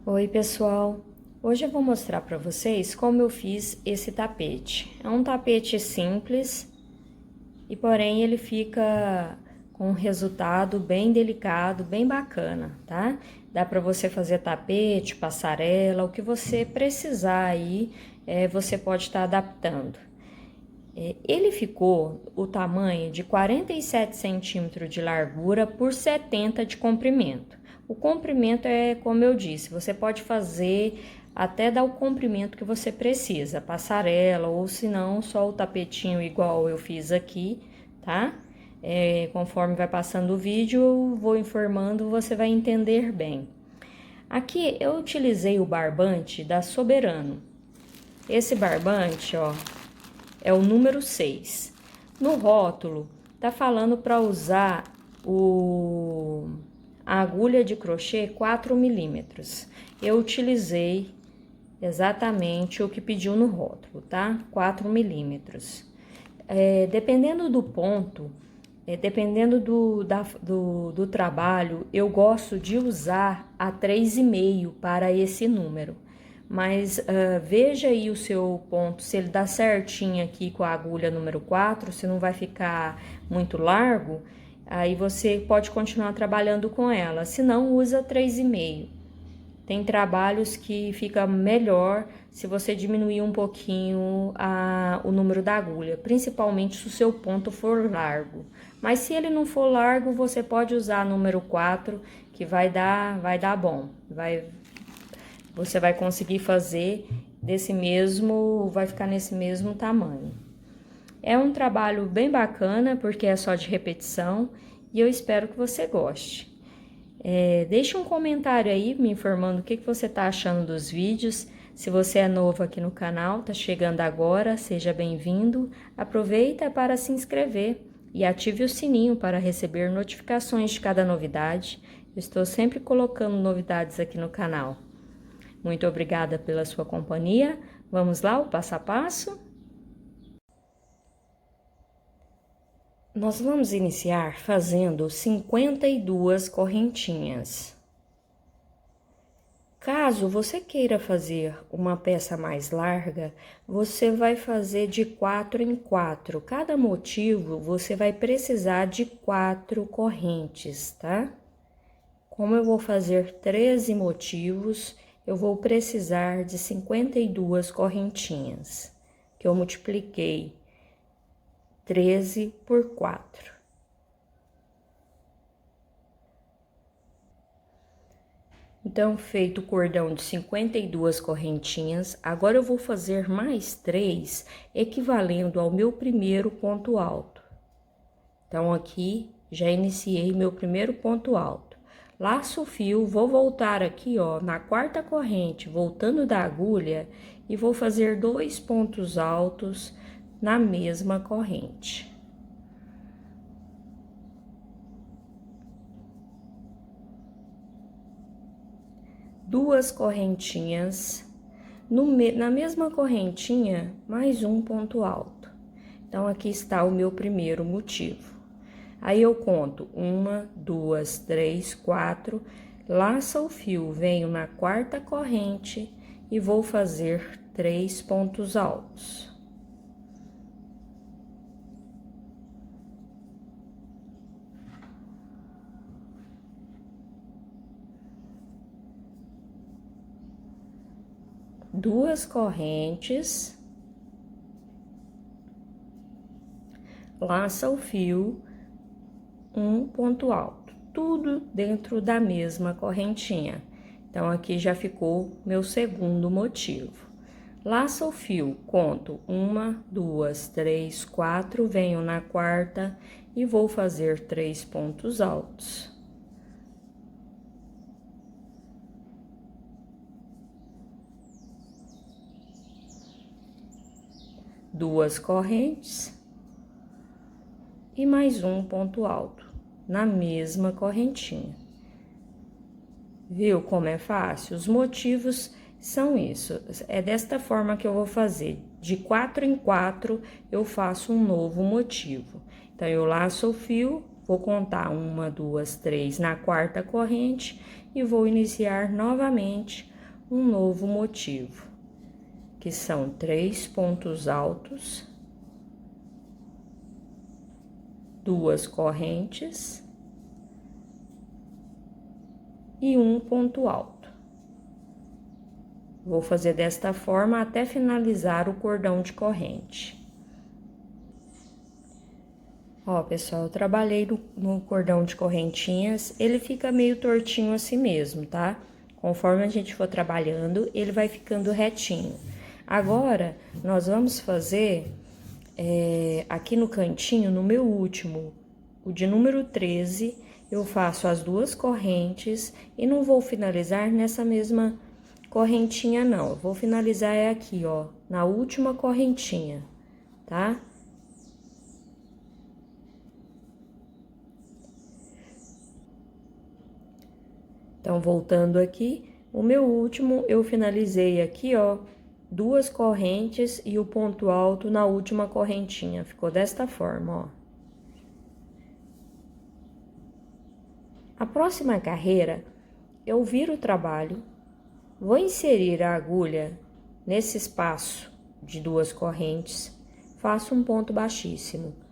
Oi pessoal, hoje eu vou mostrar para vocês como eu fiz esse tapete. É um tapete simples e porém ele fica com um resultado bem delicado, bem bacana, tá? Dá para você fazer tapete, passarela, o que você precisar aí, você pode estar adaptando. Ele ficou o tamanho de 47 centímetros de largura por 70 de comprimento. O comprimento é como eu disse, você pode fazer até dar o comprimento que você precisa, passarela ou se não só o tapetinho igual eu fiz aqui, tá? Conforme vai passando o vídeo, eu vou informando, você vai entender bem. Aqui eu utilizei o barbante da Soberano. Esse barbante, ó, é o número 6. No rótulo, tá falando para usar a agulha de crochê 4 milímetros. Eu utilizei exatamente o que pediu no rótulo, tá? 4 milímetros. Dependendo do ponto, dependendo do trabalho, eu gosto de usar a 3,5 para esse número. Mas veja aí o seu ponto, se ele dá certinho aqui com a agulha número 4, se não vai ficar muito largo, aí você pode continuar trabalhando com ela, se não, usa 3,5. Tem trabalhos que fica melhor se você diminuir um pouquinho o número da agulha, principalmente se o seu ponto for largo. Mas se ele não for largo, você pode usar número 4, que vai dar bom. Você vai conseguir fazer vai ficar nesse mesmo tamanho. É um trabalho bem bacana, porque é só de repetição, e eu espero que você goste. Deixe um comentário aí me informando o que você está achando dos vídeos. Se você é novo aqui no canal, está chegando agora, seja bem-vindo. Aproveita para se inscrever e ative o sininho para receber notificações de cada novidade. Eu estou sempre colocando novidades aqui no canal. Muito obrigada pela sua companhia. Vamos lá, o passo a passo? Nós vamos iniciar fazendo 52 correntinhas. Caso você queira fazer uma peça mais larga, você vai fazer de 4 em 4. Cada motivo você vai precisar de 4 correntes, tá? Como eu vou fazer 13 motivos, eu vou precisar de 52 correntinhas, que eu multipliquei 13 por 4. Então, feito o cordão de 52 correntinhas, agora eu vou fazer mais 3, equivalendo ao meu primeiro ponto alto. Então, aqui, já iniciei meu primeiro ponto alto. Laço o fio, vou voltar aqui, ó, na quarta corrente, voltando da agulha, e vou fazer 2 pontos altos na mesma corrente. Duas correntinhas, na mesma correntinha, mais um ponto alto. Então, aqui está o meu primeiro motivo. Aí, eu conto 1, 2, 3, 4, laça o fio, venho na quarta corrente e vou fazer 3 pontos altos. Duas correntes, laça o fio, um ponto alto, tudo dentro da mesma correntinha. Então, aqui já ficou meu segundo motivo. Laça o fio, conto 1, 2, 3, 4, venho na quarta e vou fazer 3 pontos altos. Duas correntes e mais um ponto alto na mesma correntinha. Viu como é fácil? Os motivos são isso. É desta forma que eu vou fazer. De 4 em 4 eu faço um novo motivo. Então, eu laço o fio, vou contar 1, 2, 3 na quarta corrente e vou iniciar novamente um novo motivo, que são 3 pontos altos, 2 correntes e um ponto alto. Vou fazer desta forma até finalizar o cordão de corrente. Ó, pessoal, eu trabalhei no cordão de correntinhas, ele fica meio tortinho assim mesmo, tá? Conforme a gente for trabalhando, ele vai ficando retinho. Agora, nós vamos fazer aqui no cantinho, no meu último, o de número 13, eu faço as 2 correntes e não vou finalizar nessa mesma correntinha, não. Eu vou finalizar aqui, ó, na última correntinha, tá? Então, voltando aqui, o meu último eu finalizei aqui, ó, 2 correntes e o ponto alto na última correntinha. Ficou desta forma, ó. A próxima carreira, eu viro o trabalho, vou inserir a agulha nesse espaço de 2 correntes, faço um ponto baixíssimo.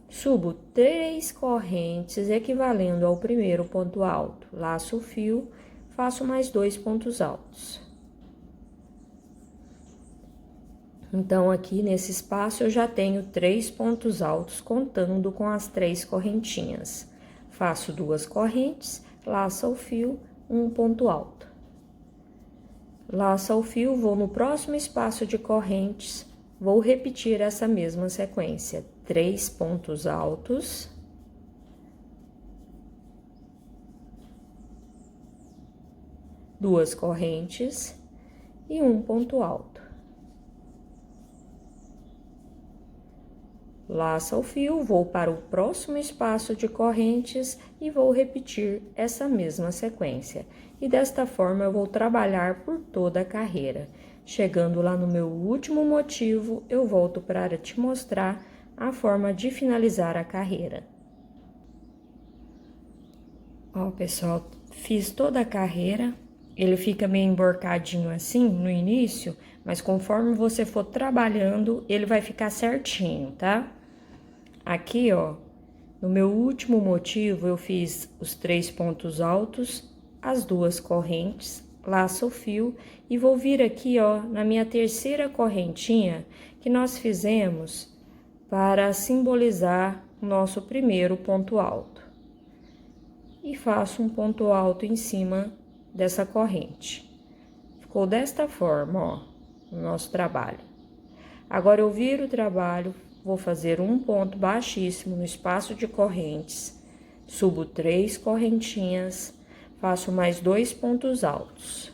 Subo 3 correntes, equivalendo ao primeiro ponto alto. Laço o fio, faço mais 2 pontos altos. Então, aqui nesse espaço, eu já tenho 3 pontos altos, contando com as 3 correntinhas. Faço 2 correntes, laço o fio, um ponto alto. Laço o fio, vou no próximo espaço de correntes, vou repetir essa mesma sequência. 3 pontos altos, duas correntes e um ponto alto. Laça o fio, vou para o próximo espaço de correntes e vou repetir essa mesma sequência. E desta forma eu vou trabalhar por toda a carreira. Chegando lá no meu último motivo, eu volto para te mostrar a forma de finalizar a carreira. Ó, pessoal, fiz toda a carreira, ele fica meio emborcadinho assim no início, mas conforme você for trabalhando, ele vai ficar certinho, tá? Aqui, ó, no meu último motivo, eu fiz os 3 pontos altos, as 2 correntes, laço o fio e vou vir aqui, ó, na minha terceira correntinha que nós fizemos para simbolizar o nosso primeiro ponto alto. E faço um ponto alto em cima dessa corrente. Ficou desta forma, ó, o nosso trabalho. Agora, eu viro o trabalho, vou fazer um ponto baixíssimo no espaço de correntes, subo 3 correntinhas, faço mais 2 pontos altos.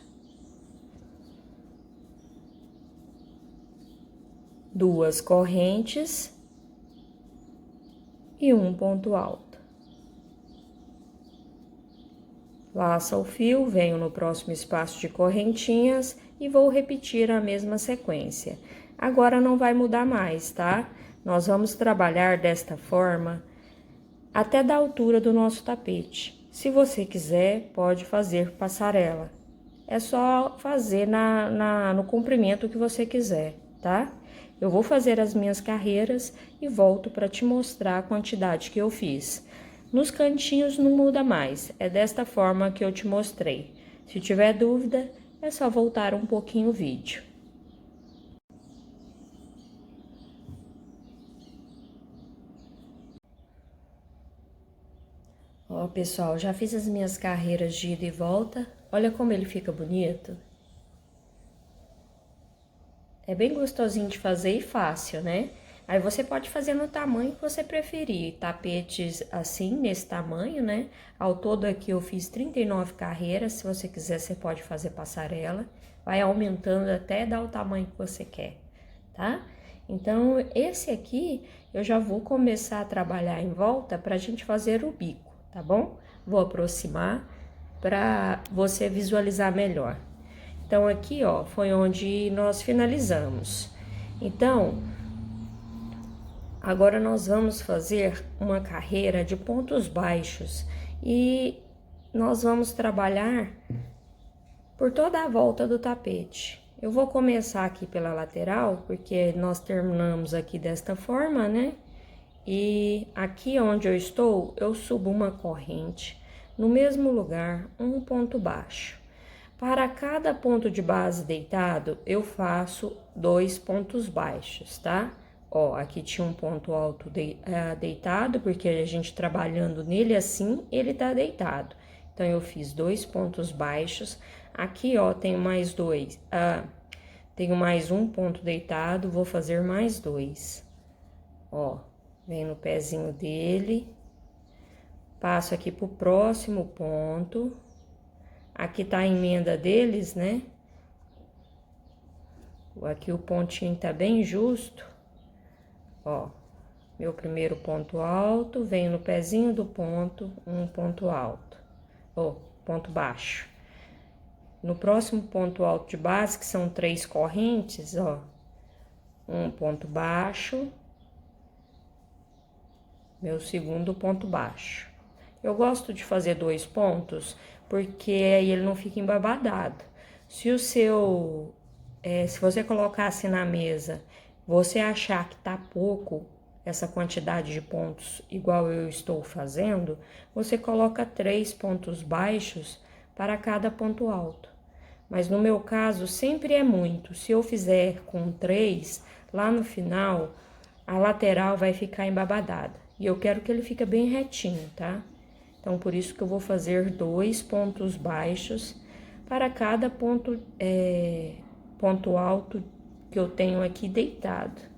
2 correntes e um ponto alto. Laço o fio, venho no próximo espaço de correntinhas e vou repetir a mesma sequência. Agora não vai mudar mais, tá? Nós vamos trabalhar desta forma até da altura do nosso tapete. Se você quiser, pode fazer passarela. É só fazer no comprimento que você quiser, tá? Eu vou fazer as minhas carreiras e volto para te mostrar a quantidade que eu fiz. Nos cantinhos não muda mais, é desta forma que eu te mostrei. Se tiver dúvida, é só voltar um pouquinho o vídeo. Ó, pessoal, já fiz as minhas carreiras de ida e volta. Olha como ele fica bonito. É bem gostosinho de fazer e fácil, né? Aí você pode fazer no tamanho que você preferir. Tapetes assim, nesse tamanho, né? Ao todo aqui eu fiz 39 carreiras. Se você quiser, você pode fazer passarela. Vai aumentando até dar o tamanho que você quer, tá? Então, esse aqui eu já vou começar a trabalhar em volta pra gente fazer o bico, tá bom? Vou aproximar pra você visualizar melhor. Então, aqui, ó, foi onde nós finalizamos. Então, agora nós vamos fazer uma carreira de pontos baixos e nós vamos trabalhar por toda a volta do tapete. Eu vou começar aqui pela lateral, porque nós terminamos aqui desta forma, né? E aqui onde eu estou, eu subo uma corrente, no mesmo lugar, um ponto baixo. Para cada ponto de base deitado, eu faço 2 pontos baixos, tá? Ó, aqui tinha um ponto alto deitado, porque a gente trabalhando nele assim, ele tá deitado. Então, eu fiz 2 pontos baixos. Aqui, ó, tenho mais 2. Tenho mais um ponto deitado, vou fazer mais 2. Ó, vem no pezinho dele. Passo aqui pro próximo ponto. Aqui tá a emenda deles, né? Aqui o pontinho tá bem justo. Ó, meu primeiro ponto alto, venho no pezinho do ponto, um ponto alto. Ó, ponto baixo. No próximo ponto alto de base, que são 3 correntes, ó, um ponto baixo, meu segundo ponto baixo. Eu gosto de fazer 2 pontos, porque aí ele não fica embabadado. Se você colocar assim na mesa, você achar que tá pouco essa quantidade de pontos igual eu estou fazendo, você coloca 3 pontos baixos para cada ponto alto. Mas no meu caso, sempre é muito. Se eu fizer com 3, lá no final, a lateral vai ficar embabadada. E eu quero que ele fique bem retinho, tá? Então, por isso que eu vou fazer 2 pontos baixos para cada ponto alto que eu tenho aqui deitado.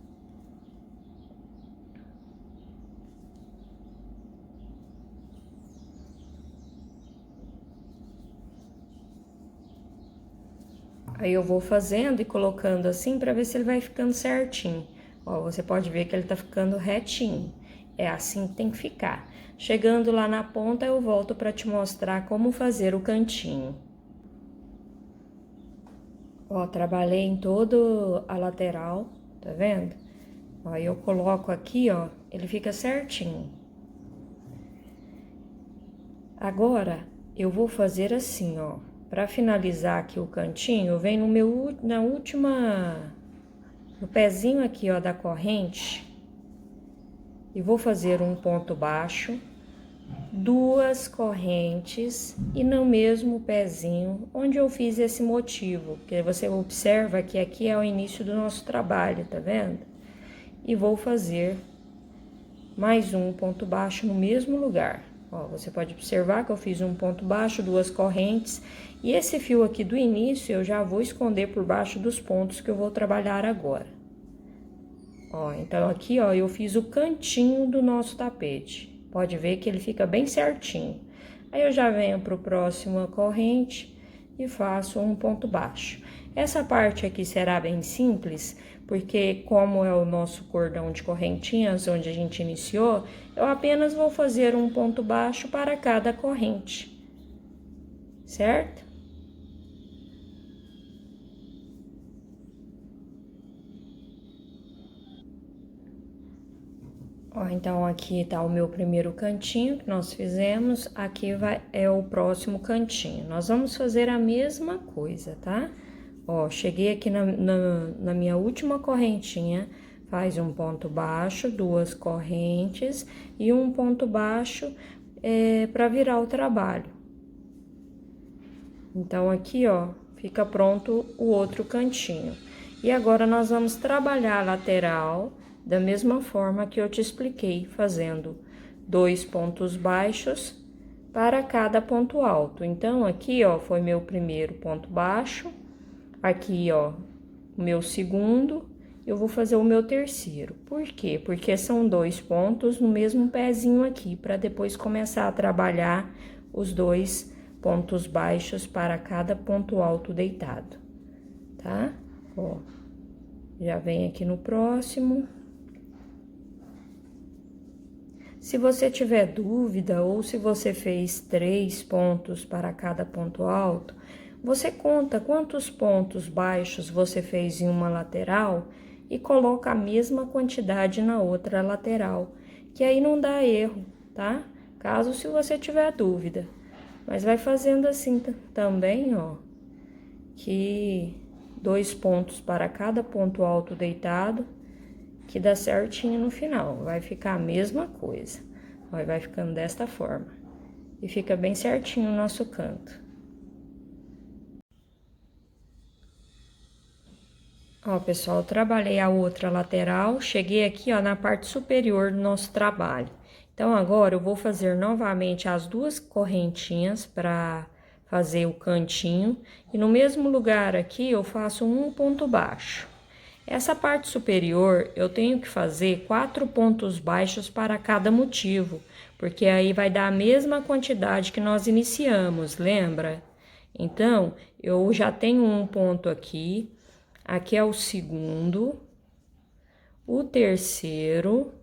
Aí eu vou fazendo e colocando assim para ver se ele vai ficando certinho. Ó, você pode ver que ele tá ficando retinho. É assim que tem que ficar. Chegando lá na ponta, eu volto para te mostrar como fazer o cantinho. Ó, trabalhei em toda a lateral, tá vendo? Ó, eu coloco aqui, ó, ele fica certinho. Agora, eu vou fazer assim, ó. Para finalizar aqui o cantinho, eu venho no pezinho aqui, ó, da corrente, e vou fazer um ponto baixo, 2 correntes e no mesmo pezinho onde eu fiz esse motivo, que você observa que aqui é o início do nosso trabalho, tá vendo? E vou fazer mais um ponto baixo no mesmo lugar. Ó, você pode observar que eu fiz um ponto baixo, 2 correntes, e esse fio aqui do início eu já vou esconder por baixo dos pontos que eu vou trabalhar agora. Ó, então aqui, ó, eu fiz o cantinho do nosso tapete. Pode ver que ele fica bem certinho. Aí eu já venho pro próximo corrente e faço um ponto baixo. Essa parte aqui será bem simples, porque como é o nosso cordão de correntinhas onde a gente iniciou, eu apenas vou fazer um ponto baixo para cada corrente, certo? Ó, então aqui tá o meu primeiro cantinho que nós fizemos, aqui é o próximo cantinho. Nós vamos fazer a mesma coisa, tá? Ó, cheguei aqui na minha última correntinha, faz um ponto baixo, 2 correntes e um ponto baixo para virar o trabalho. Então, aqui, ó, fica pronto o outro cantinho. E agora, nós vamos trabalhar a lateral da mesma forma que eu te expliquei, fazendo 2 pontos baixos para cada ponto alto. Então, aqui, ó, foi meu primeiro ponto baixo. Aqui, ó, o meu segundo, eu vou fazer o meu terceiro. Por quê? Porque são 2 pontos no mesmo pezinho aqui, para depois começar a trabalhar os 2 pontos baixos para cada ponto alto deitado, tá? Ó, já vem aqui no próximo. Se você tiver dúvida ou se você fez 3 pontos para cada ponto alto, você conta quantos pontos baixos você fez em uma lateral e coloca a mesma quantidade na outra lateral, que aí não dá erro, tá? Caso se você tiver dúvida. Mas vai fazendo assim também, ó. que 2 pontos para cada ponto alto deitado, que dá certinho no final. Vai ficar a mesma coisa. Ó, vai ficando desta forma. E fica bem certinho o nosso canto. Ó, pessoal, eu trabalhei a outra lateral, cheguei aqui, ó, na parte superior do nosso trabalho. Então, agora eu vou fazer novamente as 2 correntinhas para fazer o cantinho. E no mesmo lugar aqui, eu faço um ponto baixo. Essa parte superior, eu tenho que fazer 4 pontos baixos para cada motivo, porque aí vai dar a mesma quantidade que nós iniciamos, lembra? Então, eu já tenho um ponto aqui. Aqui é o segundo, o terceiro,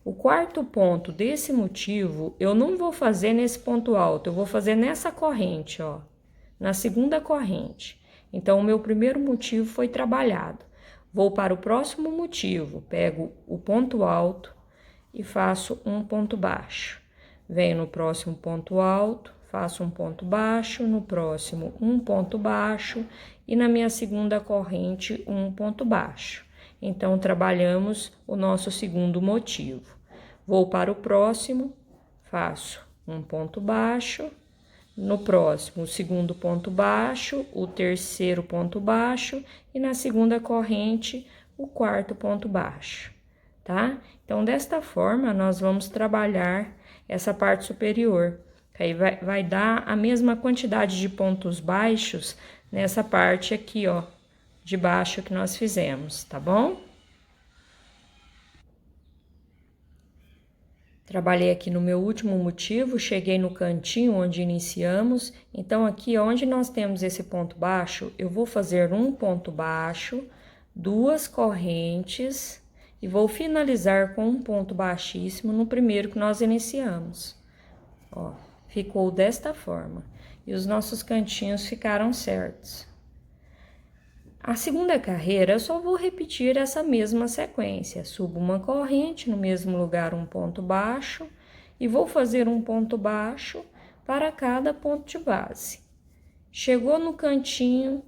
o quarto ponto desse motivo, eu não vou fazer nesse ponto alto, eu vou fazer nessa corrente, ó, na segunda corrente. Então, o meu primeiro motivo foi trabalhado. Vou para o próximo motivo, pego o ponto alto e faço um ponto baixo. Venho no próximo ponto alto, faço um ponto baixo, no próximo um ponto baixo e na minha segunda corrente um ponto baixo. Então, trabalhamos o nosso segundo motivo. Vou para o próximo, faço um ponto baixo, no próximo o segundo ponto baixo, o terceiro ponto baixo e na segunda corrente o quarto ponto baixo, tá? Então, desta forma, nós vamos trabalhar essa parte superior. Aí vai dar a mesma quantidade de pontos baixos nessa parte aqui, ó, de baixo que nós fizemos, tá bom? Trabalhei aqui no meu último motivo, cheguei no cantinho onde iniciamos. Então, aqui onde nós temos esse ponto baixo, eu vou fazer um ponto baixo, 2 correntes e vou finalizar com um ponto baixíssimo no primeiro que nós iniciamos. Ó, ficou desta forma. E os nossos cantinhos ficaram certos. A segunda carreira, eu só vou repetir essa mesma sequência. Subo uma corrente, no mesmo lugar um ponto baixo, e vou fazer um ponto baixo para cada ponto de base. Chegou no cantinho,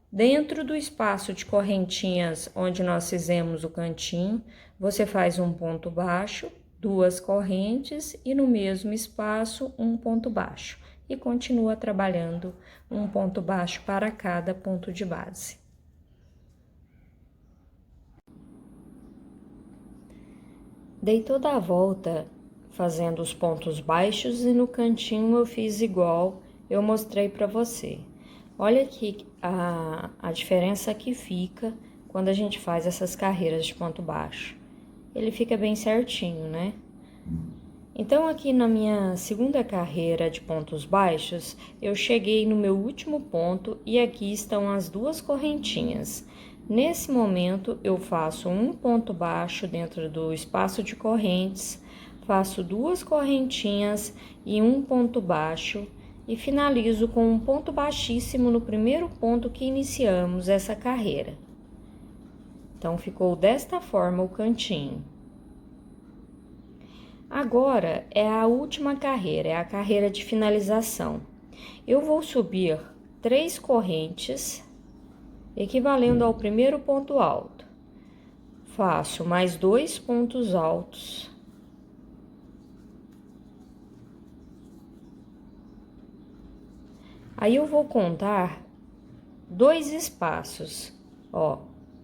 dentro do espaço de correntinhas onde nós fizemos o cantinho, você faz um ponto baixo, 2 correntes e no mesmo espaço um ponto baixo. E continua trabalhando um ponto baixo para cada ponto de base. Dei toda a volta fazendo os pontos baixos e no cantinho eu fiz igual eu mostrei para você. Olha aqui a diferença que fica quando a gente faz essas carreiras de ponto baixo. Ele fica bem certinho, né? Então, aqui na minha segunda carreira de pontos baixos, eu cheguei no meu último ponto e aqui estão as 2 correntinhas. Nesse momento, eu faço um ponto baixo dentro do espaço de correntes, faço 2 correntinhas e um ponto baixo e finalizo com um ponto baixíssimo no primeiro ponto que iniciamos essa carreira. Então, ficou desta forma o cantinho. Agora é a última carreira, é a carreira de finalização. Eu vou subir 3 correntes, equivalendo ao primeiro ponto alto. Faço mais 2 pontos altos. Aí eu vou contar 2 espaços, ó,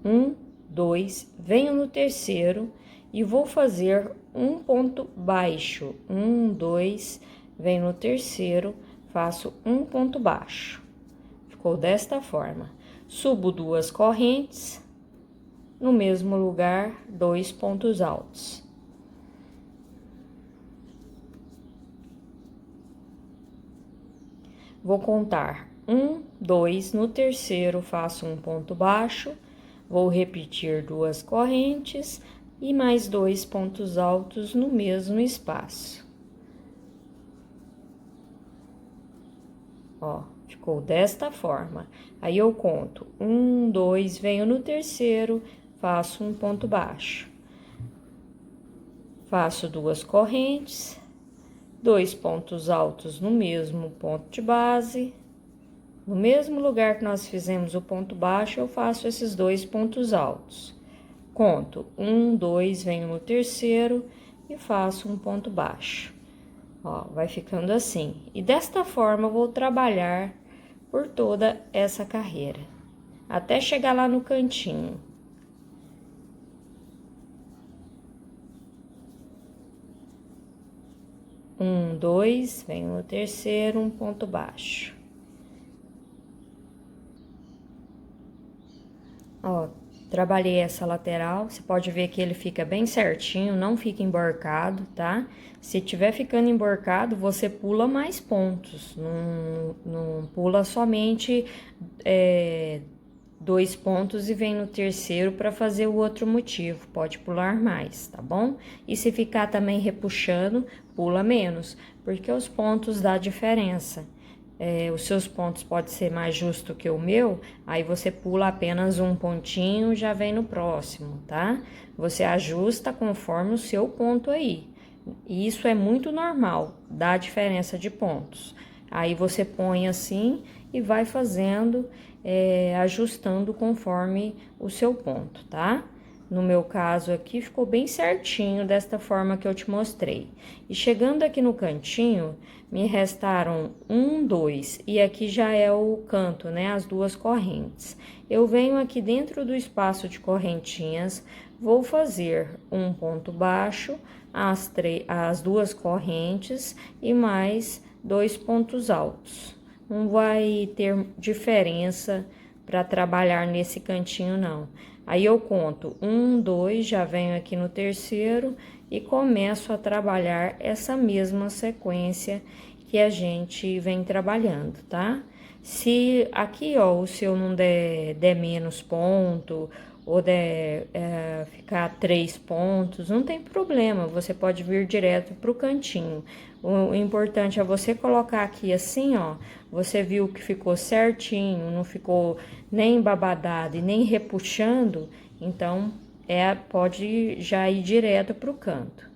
1, 2, venho no terceiro e vou fazer um ponto baixo, 1, 2, venho no terceiro, faço um ponto baixo. Ficou desta forma. Subo 2 correntes, no mesmo lugar, 2 pontos altos. Vou contar 1, 2, no terceiro faço um ponto baixo, vou repetir 2 correntes e mais 2 pontos altos no mesmo espaço. Ó, ficou desta forma. Aí eu conto 1, 2, venho no terceiro, faço um ponto baixo. Faço 2 correntes, 2 pontos altos no mesmo ponto de base No mesmo lugar que nós fizemos o ponto baixo, eu faço esses 2 pontos altos. Conto 1, 2, venho no terceiro e faço um ponto baixo. Ó, vai ficando assim. E desta forma eu vou trabalhar por toda essa carreira, até chegar lá no cantinho. Um, dois, venho no terceiro, um ponto baixo. Ó, trabalhei essa lateral, você pode ver que ele fica bem certinho, não fica emborcado, tá? Se tiver ficando emborcado, você pula mais pontos, não pula somente 2 pontos e vem no terceiro para fazer o outro motivo, pode pular mais, tá bom? E se ficar também repuxando, pula menos, porque os pontos dá diferença. Os seus pontos pode ser mais justo que o meu, aí você pula apenas um pontinho, já vem no próximo, tá? Você ajusta conforme o seu ponto aí. E isso é muito normal, dá diferença de pontos. Aí você põe assim e vai fazendo, ajustando conforme o seu ponto, tá? No meu caso aqui, ficou bem certinho desta forma que eu te mostrei. E chegando aqui no cantinho, me restaram 1, 2, e aqui já é o canto, né? As 2 correntes. Eu venho aqui dentro do espaço de correntinhas, vou fazer um ponto baixo, as 2 correntes e mais 2 pontos altos. Não vai ter diferença para trabalhar nesse cantinho, não. Aí eu conto 1, 2, já venho aqui no terceiro e começo a trabalhar essa mesma sequência que a gente vem trabalhando, tá? Se aqui, ó, o seu não der menos ponto ou ficar 3 pontos, não tem problema, você pode vir direto pro cantinho. O importante é você colocar aqui assim, ó, você viu que ficou certinho, não ficou nem babadado e nem repuxando, então pode já ir direto pro canto.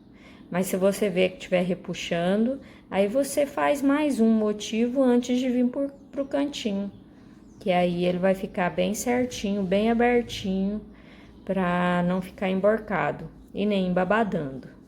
Mas se você vê que estiver repuxando, aí você faz mais um motivo antes de vir pro cantinho, que aí ele vai ficar bem certinho, bem abertinho, para não ficar emborcado e nem babadando.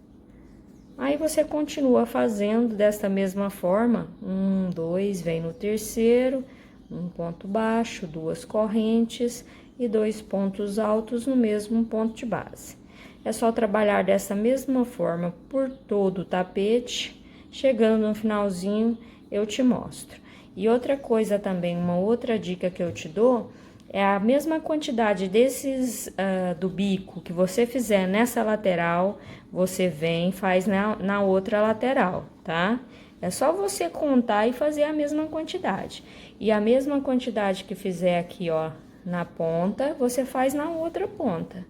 Aí você continua fazendo desta mesma forma, 1, 2, vem no terceiro, um ponto baixo, 2 correntes e 2 pontos altos no mesmo ponto de base. É só trabalhar dessa mesma forma por todo o tapete, chegando no finalzinho eu te mostro. E outra coisa também, uma outra dica que eu te dou, é a mesma quantidade desses do bico que você fizer nessa lateral, você vem e faz na outra lateral, tá? É só você contar e fazer a mesma quantidade. E a mesma quantidade que fizer aqui, ó, na ponta, você faz na outra ponta.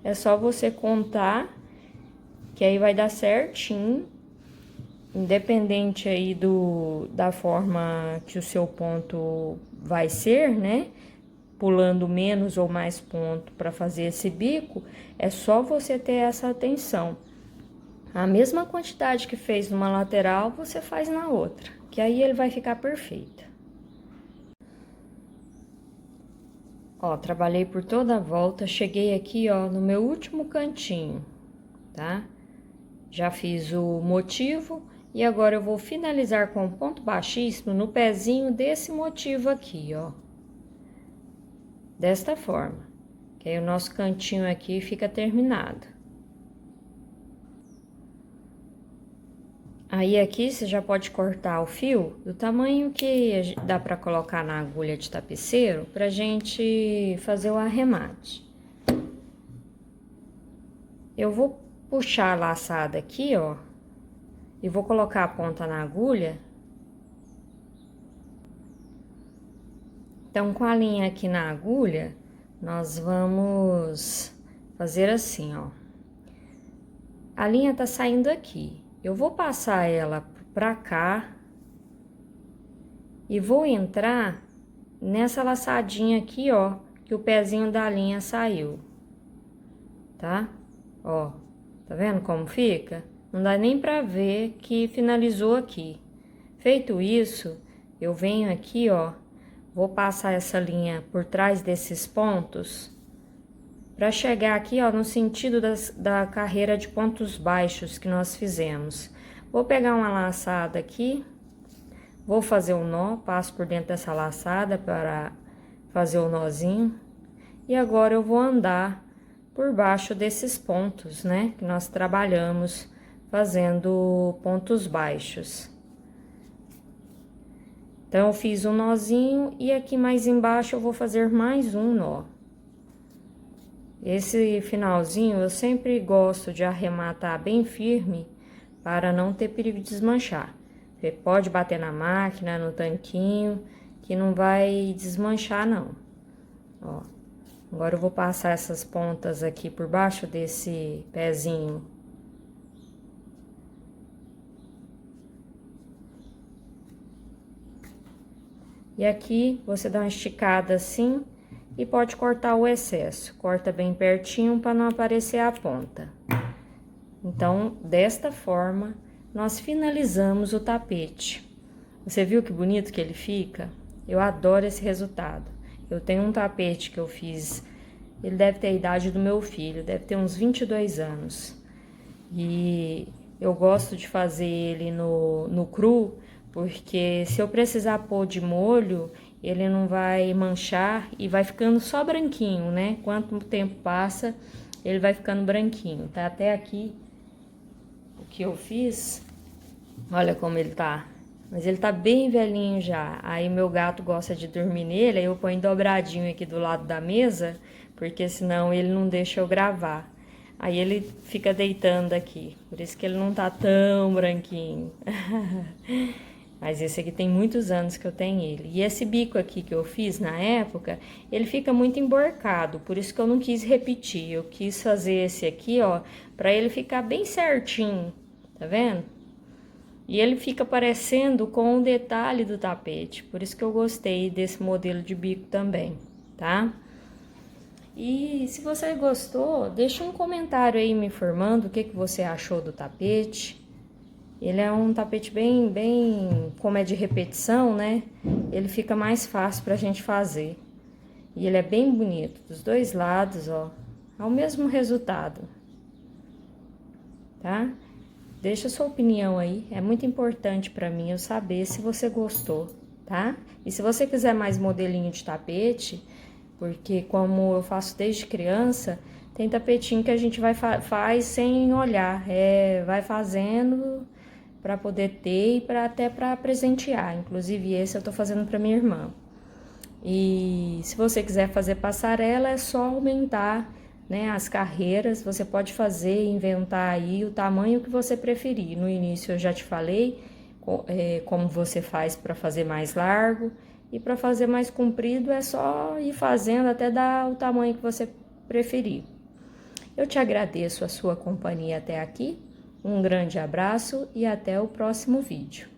É só você contar, que aí vai dar certinho, independente aí da forma que o seu ponto vai ser, né? Pulando menos ou mais ponto para fazer esse bico, é só você ter essa atenção. A mesma quantidade que fez numa lateral, você faz na outra, que aí ele vai ficar perfeito. Ó, trabalhei por toda a volta, cheguei aqui, ó, no meu último cantinho, tá? Já fiz o motivo e agora eu vou finalizar com ponto baixíssimo no pezinho desse motivo aqui, ó. Desta forma, que aí o nosso cantinho aqui fica terminado. Aí aqui você já pode cortar o fio do tamanho que dá para colocar na agulha de tapeceiro pra gente fazer o arremate. Eu vou puxar a laçada aqui, ó, e vou colocar a ponta na agulha. Então, com a linha aqui na agulha, nós vamos fazer assim, ó. A linha tá saindo aqui. Eu vou passar ela pra cá e vou entrar nessa laçadinha aqui, ó, que o pezinho da linha saiu, tá? Ó, tá vendo como fica? Não dá nem pra ver que finalizou aqui. Feito isso, eu venho aqui, ó, vou passar essa linha por trás desses pontos para chegar aqui, ó, no sentido da carreira de pontos baixos que nós fizemos. Vou pegar uma laçada aqui, vou fazer um nó, passo por dentro dessa laçada para fazer o nozinho. E agora eu vou andar por baixo desses pontos, né, que nós trabalhamos fazendo pontos baixos. Então, eu fiz um nozinho e aqui mais embaixo eu vou fazer mais um nó. Esse finalzinho eu sempre gosto de arrematar bem firme para não ter perigo de desmanchar. Você pode bater na máquina, no tanquinho, que não vai desmanchar não. Ó, agora eu vou passar essas pontas aqui por baixo desse pezinho. E aqui você dá uma esticada assim e pode cortar o excesso. Corta bem pertinho para não aparecer a ponta. Então, desta forma, nós finalizamos o tapete. Você viu que bonito que ele fica? Eu adoro esse resultado. Eu tenho um tapete que eu fiz, ele deve ter a idade do meu filho, deve ter uns 22 anos. E eu gosto de fazer ele no cru, porque se eu precisar pôr de molho, ele não vai manchar e vai ficando só branquinho, né? Quanto o tempo passa, ele vai ficando branquinho. Tá até aqui o que eu fiz, olha como ele tá. Mas ele tá bem velhinho já. Aí meu gato gosta de dormir nele, aí eu ponho dobradinho aqui do lado da mesa, porque senão ele não deixa eu gravar. Aí ele fica deitando aqui, por isso que ele não tá tão branquinho. Mas esse aqui tem muitos anos que eu tenho ele. E esse bico aqui que eu fiz na época, ele fica muito emborcado, por isso que eu não quis repetir. Eu quis fazer esse aqui, ó, pra ele ficar bem certinho, tá vendo? E ele fica parecendo com o detalhe do tapete, por isso que eu gostei desse modelo de bico também, tá? E se você gostou, deixa um comentário aí me informando o que você achou do tapete. Ele é um tapete bem, como é de repetição, né? Ele fica mais fácil pra gente fazer. E ele é bem bonito, dos dois lados, ó. É o mesmo resultado, tá? Deixa sua opinião aí, é muito importante pra mim eu saber se você gostou, tá? E se você quiser mais modelinho de tapete, porque como eu faço desde criança, tem tapetinho que a gente faz sem olhar, vai fazendo para poder ter e até para presentear. Inclusive esse eu tô fazendo para minha irmã. E se você quiser fazer passarela, é só aumentar, né, as carreiras. Você pode fazer, inventar aí o tamanho que você preferir. No início eu já te falei como você faz para fazer mais largo. E para fazer mais comprido é só ir fazendo até dar o tamanho que você preferir. Eu te agradeço a sua companhia até aqui. Um grande abraço e até o próximo vídeo.